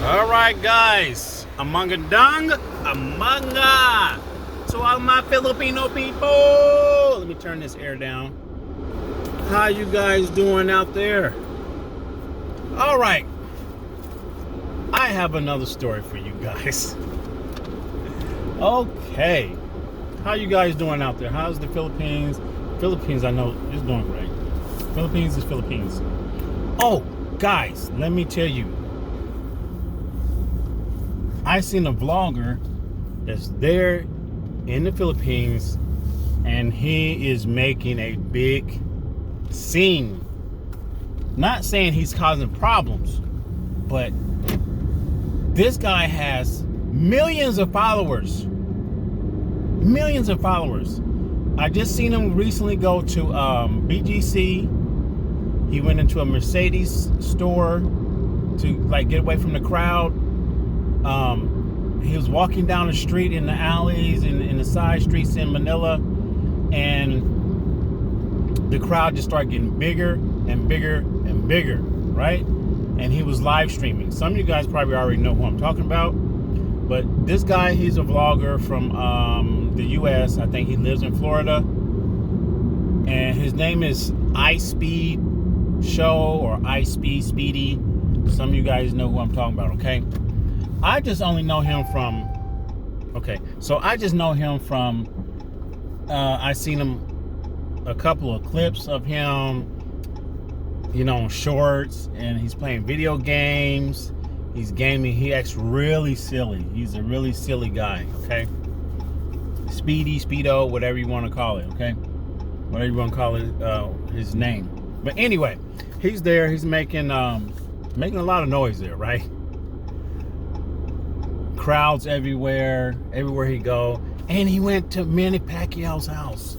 Alright guys, among amanga. To all my Filipino people. Let me turn this air down. How you guys doing out there? Alright. I have another story for you guys. Okay. How you guys doing out there? How's the Philippines? Philippines, I know, is doing great. Philippines is Philippines. Oh, guys, let me tell you. I seen a vlogger that's there in the Philippines, and he is making a big scene. Not saying he's causing problems, but this guy has millions of followers. Millions of followers. I just seen him recently go to BGC. He went into a Mercedes store to like get away from the crowd. He was walking down the street in the alleys and in the side streets in Manila, and the crowd just started getting bigger and bigger and bigger, right? And he was live streaming. Some of you guys probably already know who I'm talking about, but this guy, he's a vlogger from the US. I think he lives in Florida, and his name is iSpeed Show or iSpeed Speedy. Some of you guys know who I'm talking about, okay? I just only know him from, I seen him, a couple of clips of him, you know, shorts, and he's playing video games. He's gaming. He acts really silly. He's a really silly guy, okay? Speedo, whatever you want to call it, okay? Whatever you want to call it, his name. But anyway, he's there. He's making a lot of noise there, right? Crowds everywhere he go. And he went to Manny Pacquiao's house.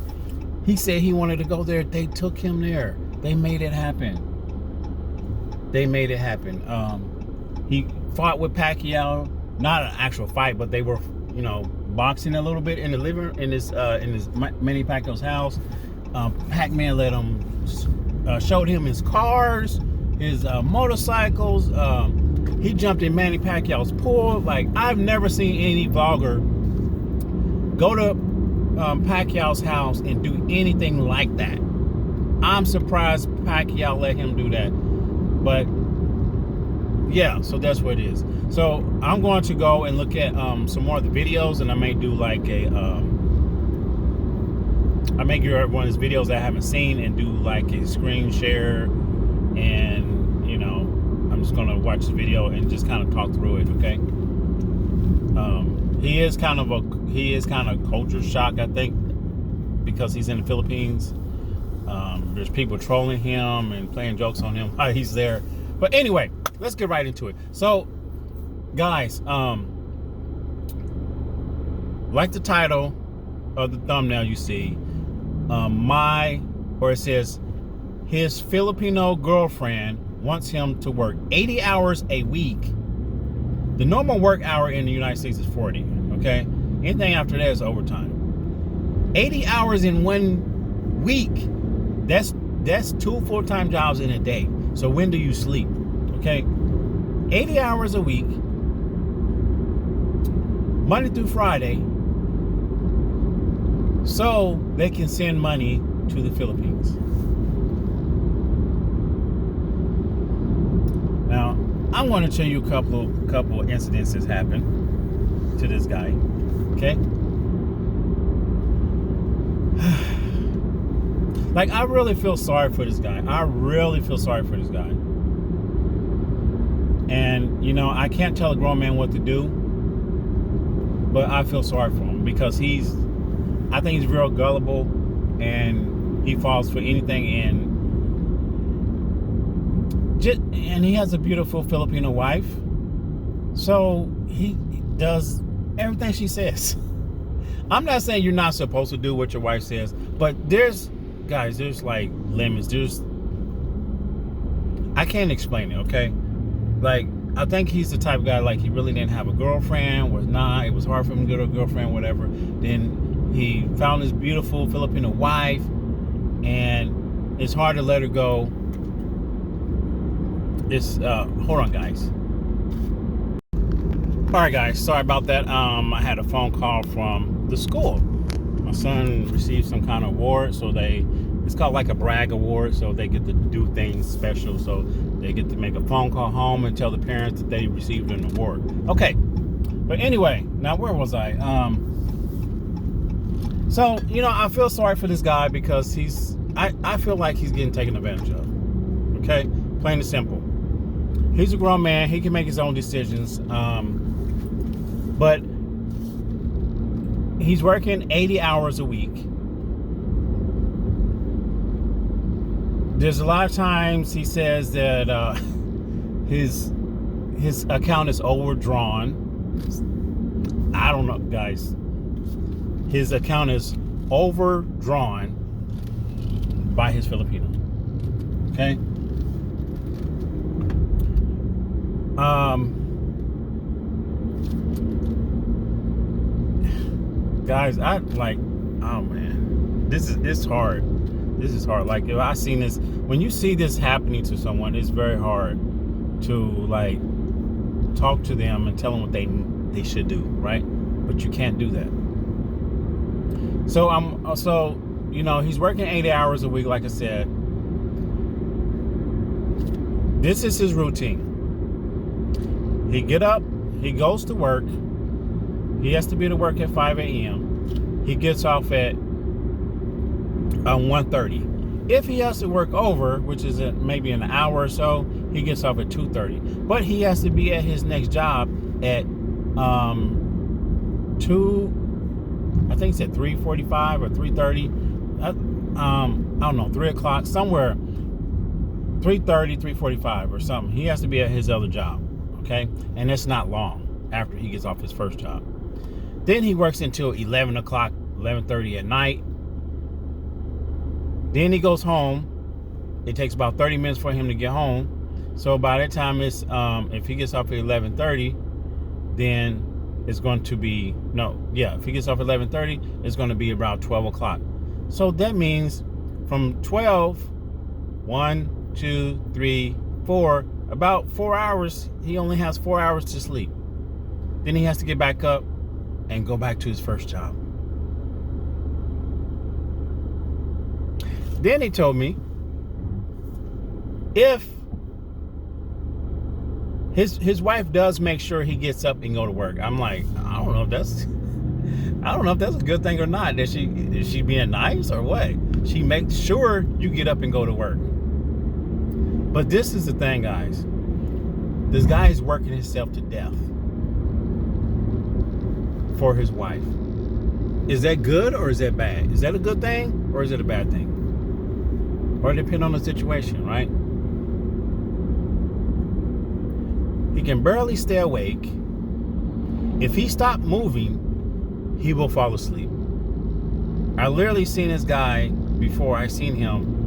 He said he wanted to go there. They took him there. They made it happen. He fought with Pacquiao, not an actual fight, but they were, you know, boxing a little bit in the in his Manny Pacquiao's house. Pac-Man let him, showed him his cars, his motorcycles. He jumped in Manny Pacquiao's pool. Like, I've never seen any vlogger go to Pacquiao's house and do anything like that. I'm surprised Pacquiao let him do that. But yeah, so that's what it is. So I'm going to go and look at some more of the videos, and I may do like I may give one of his videos I haven't seen and do like a screen share, and you know, I'm just gonna watch the video and just kind of talk through it, okay? He is kind of culture shock, I think, because he's in the Philippines. There's people trolling him and playing jokes on him while he's there. But anyway, let's get right into it. So, guys, like the title of the thumbnail you see, it says his Filipino girlfriend wants him to work 80 hours a week. The normal work hour in the United States is 40, okay? Anything after that is overtime. 80 hours in 1 week. That's 2 full-time jobs in a day. So when do you sleep? Okay? 80 hours a week, Monday through Friday, so they can send money to the Philippines. Now, I'm going to tell you a couple of incidents that's happened to this guy. Okay? Like, I really feel sorry for this guy. And, you know, I can't tell a grown man what to do, but I feel sorry for him because I think he's real gullible, and he falls for anything, and he has a beautiful Filipino wife, so he does everything she says. I'm not saying you're not supposed to do what your wife says, but there's like limits. I can't explain it, okay? Like, I think he's the type of guy, like, he really didn't have a girlfriend, it was hard for him to get a girlfriend, whatever. Then he found his beautiful Filipino wife, and it's hard to let her go. Hold on, guys. All right, guys. Sorry about that. I had a phone call from the school. My son received some kind of award, so it's called like a brag award, so they get to do things special. So they get to make a phone call home and tell the parents that they received an award. Okay. But anyway, now where was I? So, I feel sorry for this guy because I feel like he's getting taken advantage of. Okay? Plain and simple. He's a grown man. He can make his own decisions. But he's working 80 hours a week. There's a lot of times he says that his account is overdrawn. I don't know, guys. His account is overdrawn by his Filipino. Okay? Guys, oh man, it's hard. This is hard. Like, if I seen this, when you see this happening to someone, it's very hard to like talk to them and tell them what they should do, right? But you can't do that. So he's working 80 hours a week, like I said. This is his routine. He get up, he goes to work. He has to be to work at 5 a.m. He gets off at 1:30. If he has to work over, which is maybe an hour or so, he gets off at 2:30. But he has to be at his next job at 3:45 or 3:30. I don't know, 3 o'clock, somewhere 3:30, 3:45 or something. He has to be at his other job, okay? And it's not long after he gets off his first job. Then he works until 11 o'clock, 11:30 at night. Then he goes home. It takes about 30 minutes for him to get home. So by that time, if he gets off at 11:30, then it's going to be, if he gets off at 11:30, it's going to be about 12 o'clock. So that means from 12, 1, 2, 3, 4, about 4 hours, he only has 4 hours to sleep. Then he has to get back up and go back to his first job. Then he told me if his wife does make sure he gets up and go to work. I'm like, I don't know if that's a good thing or not. Is she being nice or what? She makes sure you get up and go to work. But this is the thing, guys. This guy is working himself to death for his wife. Is that good or is that bad? Is that a good thing or is it a bad thing? Or it depends on the situation, right? He can barely stay awake. If he stopped moving, he will fall asleep. I literally seen this guy before. I seen him.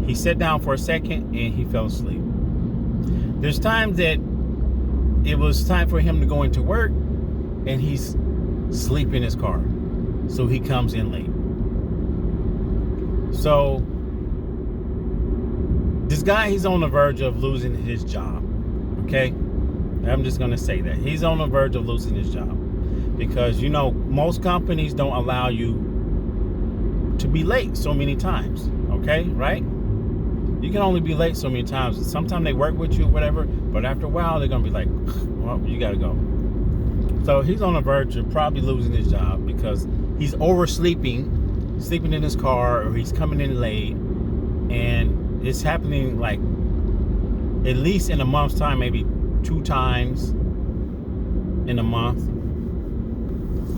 He sat down for a second and he fell asleep. There's times that it was time for him to go into work and he's asleep in his car. So he comes in late. So this guy, he's on the verge of losing his job. Okay? I'm just going to say that. He's on the verge of losing his job. Because, most companies don't allow you to be late so many times. Okay? Right? You can only be late so many times. Sometimes they work with you, whatever. But after a while, they're going to be like, well, you got to go. So he's on the verge of probably losing his job because he's oversleeping, sleeping in his car, or he's coming in late. And it's happening like at least in a month's time, maybe 2 times in a month.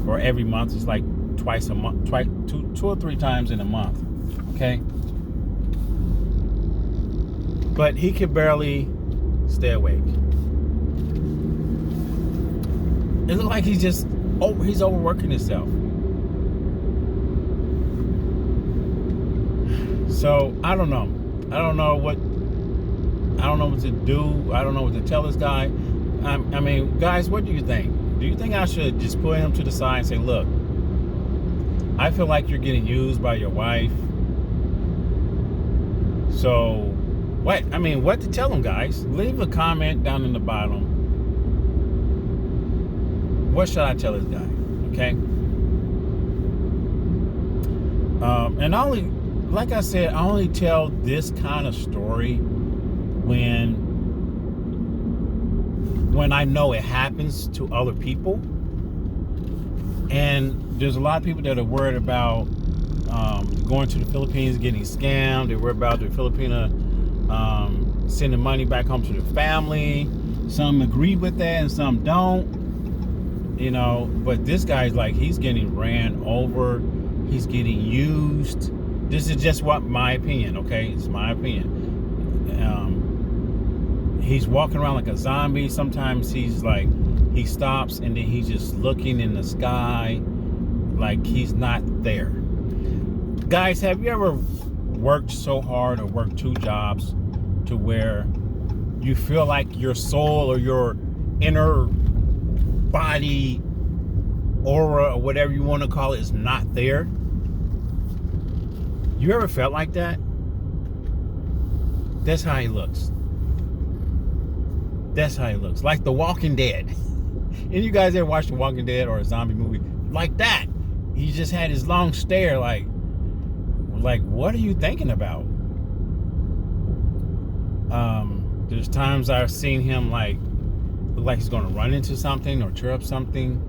Or every month. It's like twice a month, two or 3 times in a month. Okay? But he can barely stay awake. It looks like he's overworking himself. So I don't know. I don't know what to do. I don't know what to tell this guy. I mean, guys, what do you think? Do you think I should just put him to the side and say, look, I feel like you're getting used by your wife. So what to tell him, guys? Leave a comment down in the bottom. what should I tell this guy? Okay. And I only, like I said, I only tell this kind of story when I know it happens to other people. And there's a lot of people that are worried about going to the Philippines, getting scammed. They're worried about the Filipina sending money back home to their family. Some agree with that and some don't. You know, but this guy's like, he's getting ran over. He's getting used. This is just what my opinion, okay? It's my opinion. He's walking around like a zombie. Sometimes he's like, he stops and then he's just looking in the sky like he's not there. Guys, have you ever worked so hard or worked 2 jobs to where you feel like your soul or your inner body aura or whatever you want to call it is not there? You ever felt like that? That's how he looks. That's how he looks. Like The Walking Dead. And you guys ever watched The Walking Dead or a zombie movie? Like that. He just had his long stare like what are you thinking about? There's times I've seen him like look like he's gonna run into something or tear up something.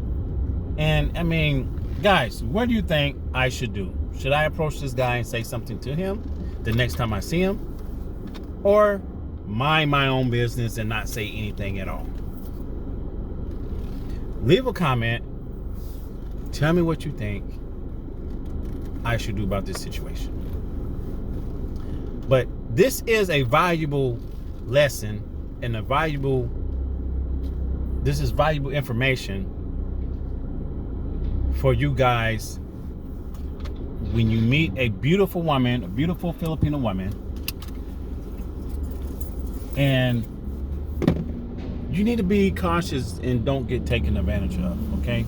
And I mean, guys, what do you think I should do? Should I approach this guy and say something to him the next time I see him? Or mind my own business and not say anything at all? Leave a comment. Tell me what you think I should do about this situation. But this is a valuable lesson and this is valuable information for you guys when you meet a beautiful woman, a beautiful Filipino woman, and you need to be cautious and don't get taken advantage of, okay?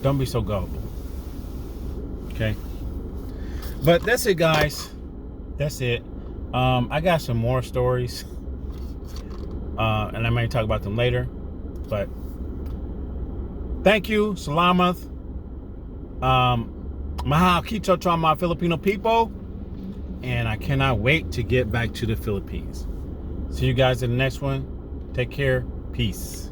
Don't be so gullible, okay? But that's it, guys. That's it. I got some more stories, and I may talk about them later, but thank you, salamat, mahal kito to my Filipino people, and I cannot wait to get back to the Philippines. See you guys in the next one. Take care. Peace.